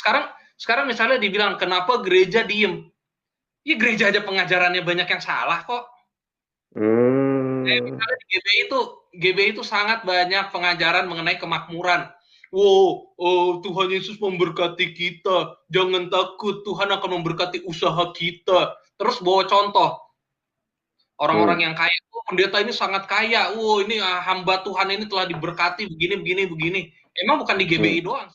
Sekarang sekarang misalnya dibilang, "Kenapa gereja diem?" Ya gereja aja pengajarannya banyak yang salah kok. Misalnya di GBI itu sangat banyak pengajaran mengenai kemakmuran. Wow, oh, Tuhan Yesus memberkati kita, jangan takut, Tuhan akan memberkati usaha kita. Terus bawa contoh, orang-orang yang kaya, oh pendeta ini sangat kaya, wow ini hamba Tuhan ini telah diberkati begini, begini, begini. Emang bukan di GBI doang.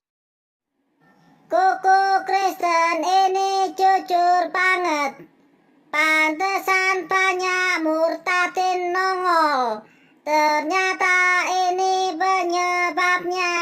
Kuku Kristen ini jujur banget. Pantesan banyak murtadin nongol. Ternyata ini penyebabnya.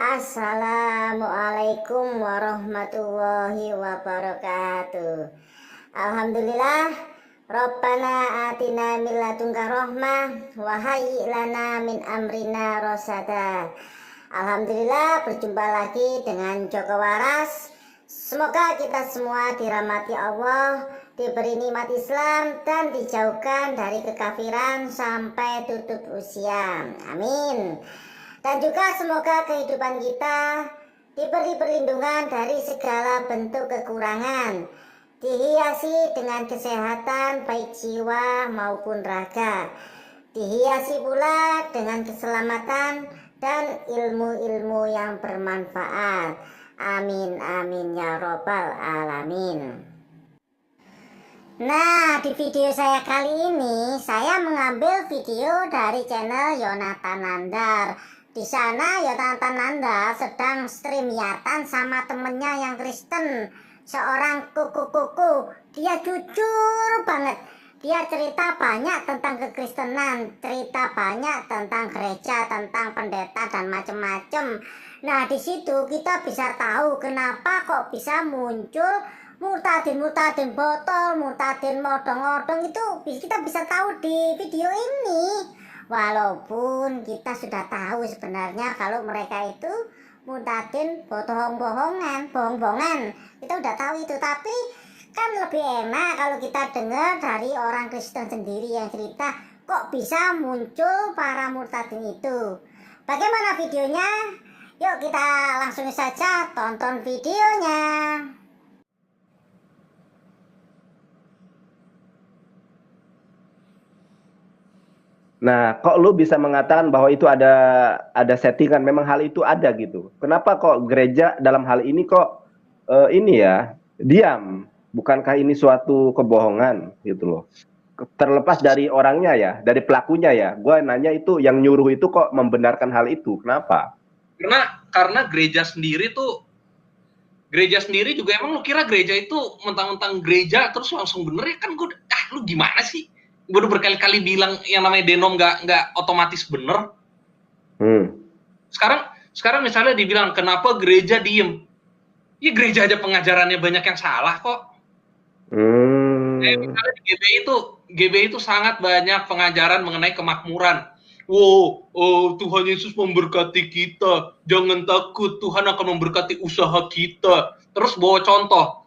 Assalamualaikum warahmatullahi wabarakatuh. Alhamdulillah, Rabbana atina min ladunka rahmah wa hayyi lana min amrina rosada. Alhamdulillah, berjumpa lagi dengan Joko Waras. Semoga kita semua dirahmati Allah, diberi nikmat Islam, dan dijauhkan dari kekafiran sampai tutup usia. Amin. Dan juga semoga kehidupan kita diberi perlindungan dari segala bentuk kekurangan, dihiasi dengan kesehatan baik jiwa maupun raga, dihiasi pula dengan keselamatan dan ilmu-ilmu yang bermanfaat. Amin amin ya robbal alamin. Nah, di video saya kali ini saya mengambil video dari channel Yonatan Nandar. Di sana Yonatan Nandar sedang stream yatan sama temennya yang Kristen, seorang kuku-kuku. Dia jujur banget. Dia cerita banyak tentang kekristenan, cerita banyak tentang gereja, tentang pendeta dan macem-macem. Nah, di situ kita bisa tahu kenapa kok bisa muncul murtadin botol, murtadin modong-odong. Itu kita bisa tahu di video ini. Walaupun kita sudah tahu sebenarnya kalau mereka itu murtadin bohong-bohongan, kita udah tahu itu. Tapi kan lebih enak kalau kita dengar dari orang Kristen sendiri yang cerita kok bisa muncul para murtadin itu. Bagaimana videonya? Yuk kita langsung saja tonton videonya. Nah, kok lu bisa mengatakan bahwa itu ada settingan? Memang hal itu ada gitu. Kenapa kok gereja dalam hal ini kok ini ya diam? Bukankah ini suatu kebohongan gitu loh? Terlepas dari orangnya ya, dari pelakunya ya. Gue nanya itu yang nyuruh itu kok membenarkan hal itu? Kenapa? Karena gereja sendiri juga emang lu kira gereja itu mentang-mentang gereja terus langsung bener ya kan? Lu gimana sih? Gue udah berkali-kali bilang yang namanya denom nggak otomatis bener. Sekarang misalnya dibilang kenapa gereja diem? Ya gereja aja pengajarannya banyak yang salah kok. Misalnya di GBI itu sangat banyak pengajaran mengenai kemakmuran. Wow, oh, Tuhan Yesus memberkati kita, jangan takut, Tuhan akan memberkati usaha kita. Terus bawa contoh,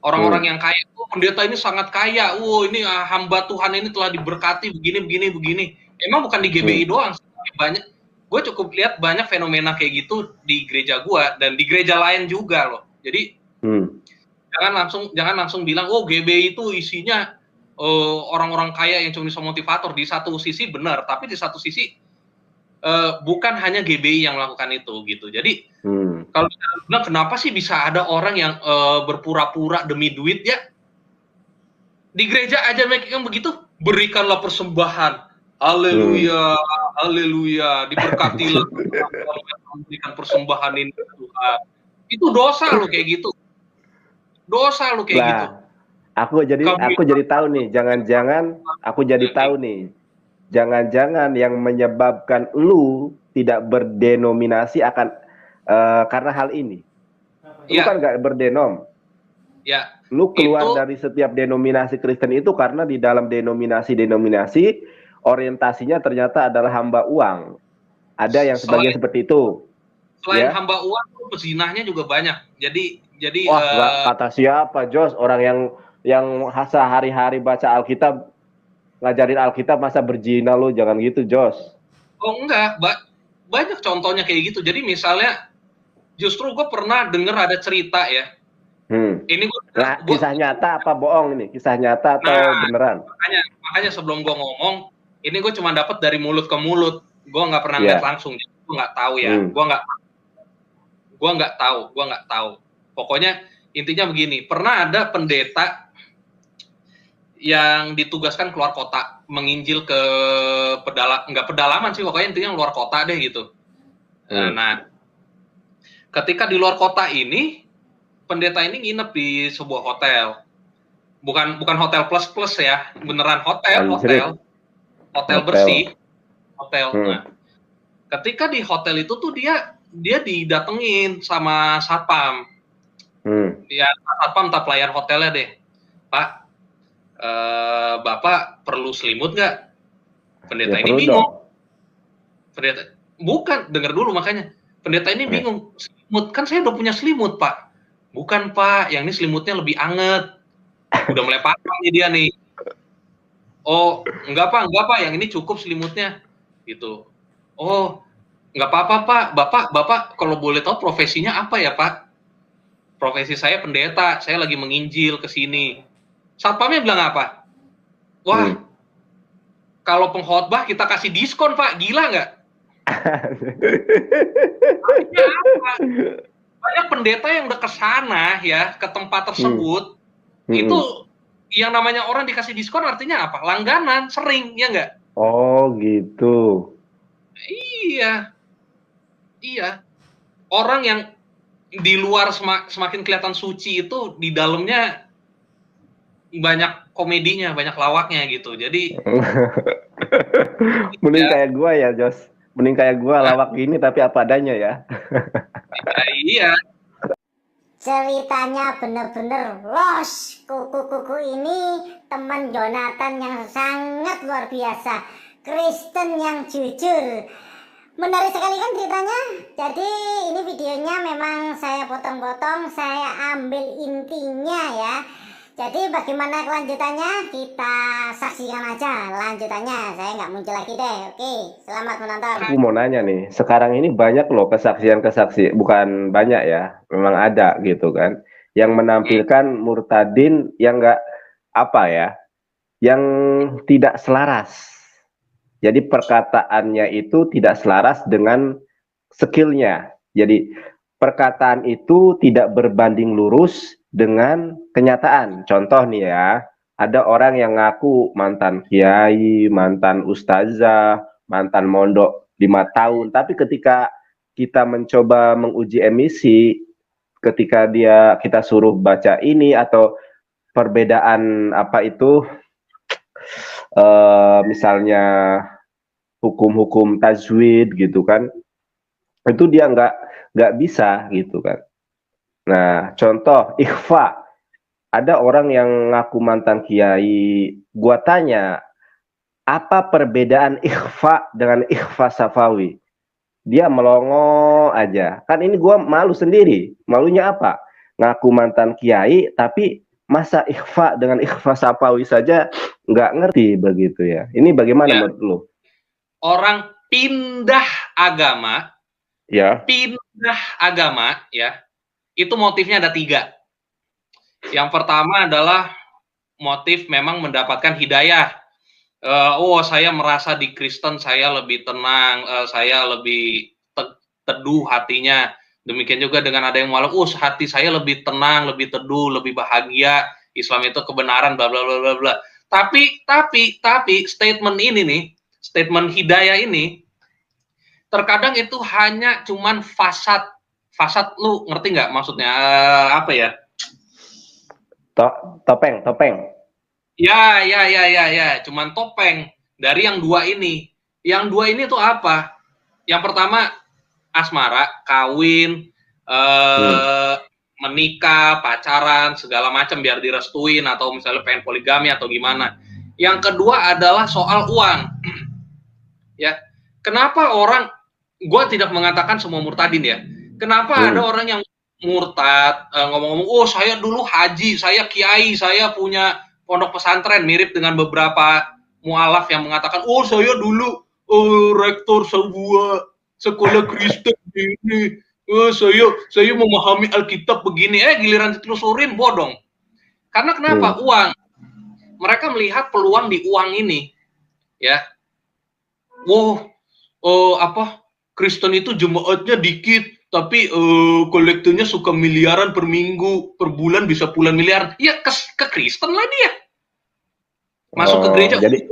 orang-orang yang kaya, oh pendeta ini sangat kaya, wow ini hamba Tuhan ini telah diberkati begini, begini, begini. Emang bukan di GBI doang, banyak. Gue cukup lihat banyak fenomena kayak gitu di gereja gue dan di gereja lain juga loh. Jadi jangan langsung bilang, oh GBI itu isinya orang-orang kaya yang cuma bisa motivator. Di satu sisi benar, tapi di satu sisi bukan hanya GBI yang melakukan itu gitu. Jadi kalau kita bilang kenapa sih bisa ada orang yang berpura-pura demi duit ya? Di gereja aja mereka yang begitu, berikanlah persembahan. Haleluya, haleluya, diberkatilah memberikan persembahan ini Tuhan. Itu dosa lo kayak gitu. Dosa lo kayak gitu. Aku jadi tahu nih, jangan-jangan aku jadi tahu nih. Jangan-jangan yang menyebabkan lu tidak berdenominasi akan karena hal ini. Lu kan nggak berdenom. Ya. Lu keluar dari setiap denominasi Kristen itu karena di dalam denominasi orientasinya ternyata adalah hamba uang. Ada yang sebagian seperti itu. Selain Ya. hamba uang, pezinahnya juga banyak. Jadi Wah, nggak kata siapa, Jos? Orang yang sehari-hari baca Alkitab, ngajarin Alkitab masa berzina lo, jangan gitu, Jos. oh enggak, banyak contohnya kayak gitu. Jadi misalnya, justru gue pernah dengar ada cerita ya. Ini Nah, kisah nyata apa bohong ini? Kisah nyata atau beneran? makanya sebelum gue ngomong, ini gue cuma dapat dari mulut ke mulut. Gue nggak pernah Iya. ngeliat langsung. Gue nggak tahu ya. Gue nggak tahu. Pokoknya intinya begini. Pernah ada pendeta yang ditugaskan keluar kota, menginjil ke nggak pedalaman sih, pokoknya intinya luar kota deh gitu. Nah, ketika di luar kota ini, pendeta ini nginep di sebuah hotel. Bukan hotel plus ya, beneran hotel bersih, hotel. Nah, ketika di hotel itu tuh dia didatengin sama satpam. Ya, satpam tak pelayan hotelnya deh. Pak, Bapak perlu selimut nggak? Pendeta Ya, ini bingung. Pendeta, bukan, dengar dulu makanya. Pendeta ini bingung. Selimut, kan saya udah punya selimut, Pak. Bukan, Pak, yang ini selimutnya lebih anget. Udah mulai paham nih dia nih. Oh, enggak Pak, yang ini cukup selimutnya. Gitu. Oh, nggak apa-apa, Pak. Bapak kalau boleh tahu profesinya apa ya, Pak? Profesi saya pendeta, saya lagi menginjil ke sini. Satpamnya bilang apa? Wah, kalau pengkhotbah kita kasih diskon, Pak. Gila nggak? Artinya apa? Banyak pendeta yang udah ke sana ya, ke tempat tersebut. Itu yang namanya orang dikasih diskon artinya apa? Langganan, sering, ya nggak? Oh, gitu. Iya. Orang yang di luar semakin kelihatan suci itu, di dalamnya banyak komedinya, banyak lawaknya gitu. Jadi mending kayak gua ya, Jos. Mending kayak gua lawak gini tapi apa adanya ya. Iya. Ceritanya bener-bener los. Kuku-kuku ini teman Jonathan yang sangat luar biasa. Kristen yang jujur. Menarik sekali kan ceritanya. Jadi ini videonya memang saya potong-potong, saya ambil intinya ya. Jadi bagaimana kelanjutannya, kita saksikan aja lanjutannya. Saya nggak muncul lagi deh. Oke, selamat menonton. Aku mau nanya nih, sekarang ini banyak loh kesaksian, bukan banyak ya, memang ada gitu kan, yang menampilkan murtadin yang nggak apa ya, yang tidak selaras. Jadi perkataannya itu tidak selaras dengan skillnya. Jadi perkataan itu tidak berbanding lurus dengan kenyataan. Contoh nih ya, ada orang yang ngaku mantan kiai, mantan ustazah, mantan mondok 5 tahun, tapi ketika kita mencoba menguji emisi, ketika kita suruh baca ini atau perbedaan apa itu, misalnya hukum-hukum tajwid gitu kan, itu dia nggak bisa gitu kan. Nah, contoh ikhfa, ada orang yang ngaku mantan kiai, gua tanya apa perbedaan ikhfa dengan ikhfa safawi, dia melongo aja. Kan ini gua malu sendiri. Malunya apa? Ngaku mantan kiai tapi masa ikhfa dengan ikhfa safawi saja nggak ngerti begitu ya. Ini bagaimana menurut lu? Orang pindah agama ya, itu motifnya ada 3. Yang pertama adalah motif memang mendapatkan hidayah. Saya merasa di Kristen saya lebih tenang, saya lebih teduh hatinya. Demikian juga dengan ada yang malah, hati saya lebih tenang, lebih teduh, lebih bahagia. Islam itu kebenaran, bla bla bla bla bla. Tapi statement ini nih, statement hidayah ini, terkadang itu hanya cuman fasad. Fasad, lu ngerti nggak maksudnya? Apa ya? Topeng. Ya, cuman topeng dari yang 2 ini. Yang 2 ini tuh apa? Yang pertama asmara, kawin, menikah, pacaran, segala macam biar direstuin atau misalnya pengen poligami atau gimana. Yang kedua adalah soal uang. Ya, kenapa orang gue tidak mengatakan semua murtadin ya. Kenapa ada orang yang murtad ngomong-ngomong, oh saya dulu haji, saya kiai, saya punya pondok pesantren, mirip dengan beberapa mualaf yang mengatakan, oh saya dulu rektor sebuah sekolah Kristen ini, saya memahami Alkitab begini, giliran ditelusurin bodong. Karena kenapa? Uang. Mereka melihat peluang di uang ini, ya. Apa Kristen itu jemaatnya dikit, tapi kolektornya suka miliaran per minggu, per bulan bisa puluhan miliar. Ya ke Kristen lah dia. Masuk ke gereja, jadi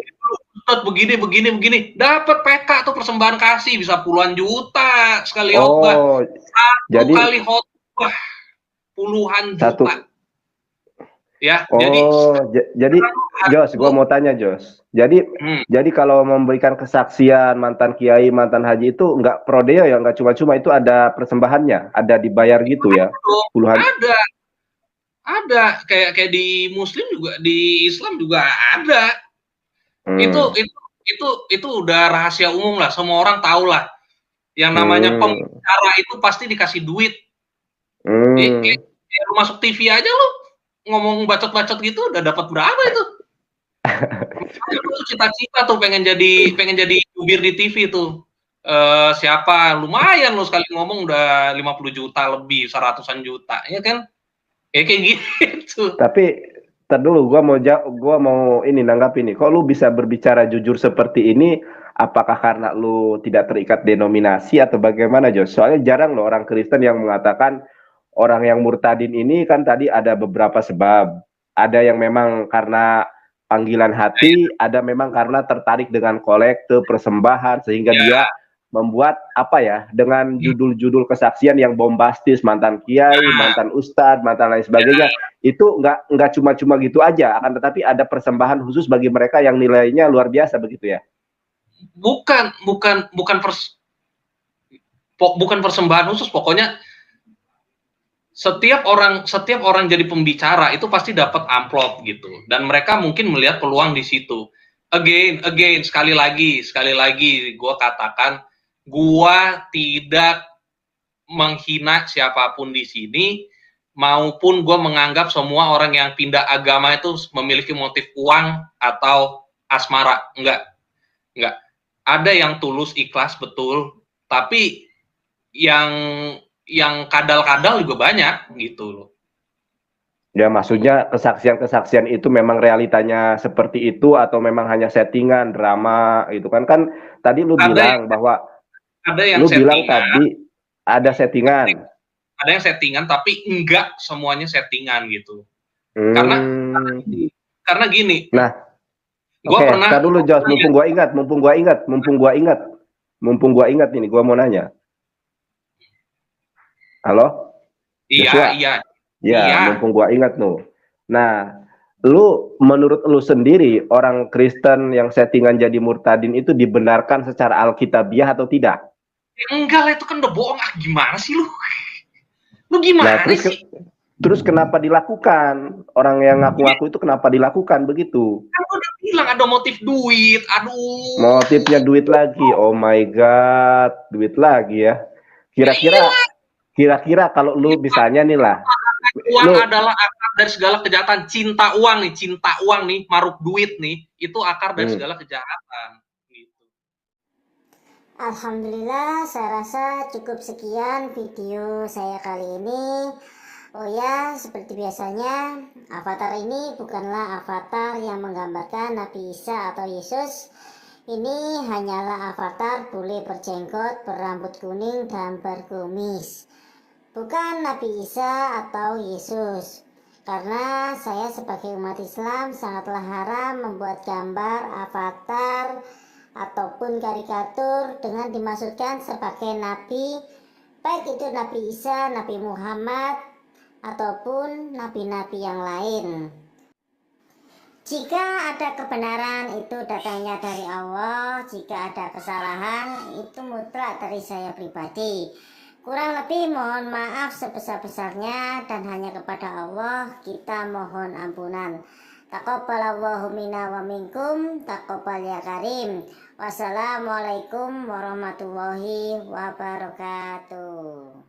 Ustadz begini, dapat PK atau persembahan kasih bisa puluhan juta sekali khotbah. Satu kali khotbah puluhan juta. Ya, jadi Jos, gua mau tanya Jos. Jadi kalau memberikan kesaksian mantan kiai, mantan haji itu nggak prodeo ya, nggak cuma-cuma, itu ada persembahannya, ada dibayar gitu ya? Puluhan. Ada kayak di Muslim juga, di Islam juga ada. Itu udah rahasia umum lah, semua orang tahu lah. Yang namanya pembicara itu pasti dikasih duit. Kayak lu masuk TV aja lu ngomong bacot-bacot gitu udah dapat berapa itu? Cita-cita tuh pengen jadi jubir di TV tuh. Siapa? Lumayan lo sekali ngomong udah 50 juta lebih, 100-an juta, ya kan? Kayak gitu. Tapi tar dulu, gua mau ini nanggap ini. Kok lu bisa berbicara jujur seperti ini? Apakah karena lu tidak terikat denominasi atau bagaimana, Jos? Soalnya jarang loh orang Kristen yang mengatakan orang yang murtadin ini kan tadi ada beberapa sebab. Ada yang memang karena panggilan hati, ada memang karena tertarik dengan kolekte, persembahan, sehingga dia membuat apa ya, dengan judul-judul kesaksian yang bombastis, mantan kiai, mantan ustadz, mantan lain sebagainya. Itu nggak cuma-cuma gitu aja, akan tetapi ada persembahan khusus bagi mereka yang nilainya luar biasa begitu ya? Bukan persembahan khusus, pokoknya setiap orang jadi pembicara itu pasti dapat amplop gitu, dan mereka mungkin melihat peluang di situ. Again, sekali lagi gue katakan, gue tidak menghina siapapun di sini, maupun gue menganggap semua orang yang pindah agama itu memiliki motif uang atau asmara. Enggak. Ada yang tulus ikhlas betul, tapi yang kadal-kadal juga banyak gitu loh. Ya, maksudnya kesaksian-kesaksian itu memang realitanya seperti itu atau memang hanya settingan, drama gitu kan? Kan tadi lu bilang bahwa bilang tadi ada settingan. Ada yang settingan, tapi enggak semuanya settingan gitu. Karena gini. Nah, gua pernah. Tar dulu Jos, mumpung gua ingat ini, gua mau nanya. Halo? Iya. Mumpung gua ingat nuh. Nah, menurut lu sendiri, orang Kristen yang settingan jadi murtadin itu dibenarkan secara alkitabiah atau tidak? Enggak lah, itu kan udah bohong. Gimana sih lu? Lu gimana sih? Terus kenapa dilakukan? Orang yang ngaku-ngaku itu kenapa dilakukan begitu? Kan udah bilang ada motif duit. Aduh. Motifnya duit lagi. Oh my god, duit lagi ya. Kira-kira kalau lu misalnya nih lah, uang adalah akar dari segala kejahatan. Cinta uang nih, maruk duit nih, itu akar dari segala kejahatan. Gitu. Alhamdulillah, saya rasa cukup sekian video saya kali ini. Oh ya, seperti biasanya, avatar ini bukanlah avatar yang menggambarkan Nabi Isa atau Yesus. Ini hanyalah avatar bule berjenggot, berambut kuning, dan berkumis. Bukan Nabi Isa atau Yesus. Karena saya sebagai umat Islam sangatlah haram membuat gambar, avatar, ataupun karikatur dengan dimaksudkan sebagai Nabi, baik itu Nabi Isa, Nabi Muhammad, ataupun nabi-nabi yang lain. Jika ada kebenaran itu datangnya dari Allah, jika ada kesalahan itu mutlak dari saya pribadi. Kurang lebih mohon maaf sebesar-besarnya, dan hanya kepada Allah kita mohon ampunan. Taqabbalallahu minna wa minkum, taqabbal ya karim. Wassalamualaikum warahmatullahi wabarakatuh.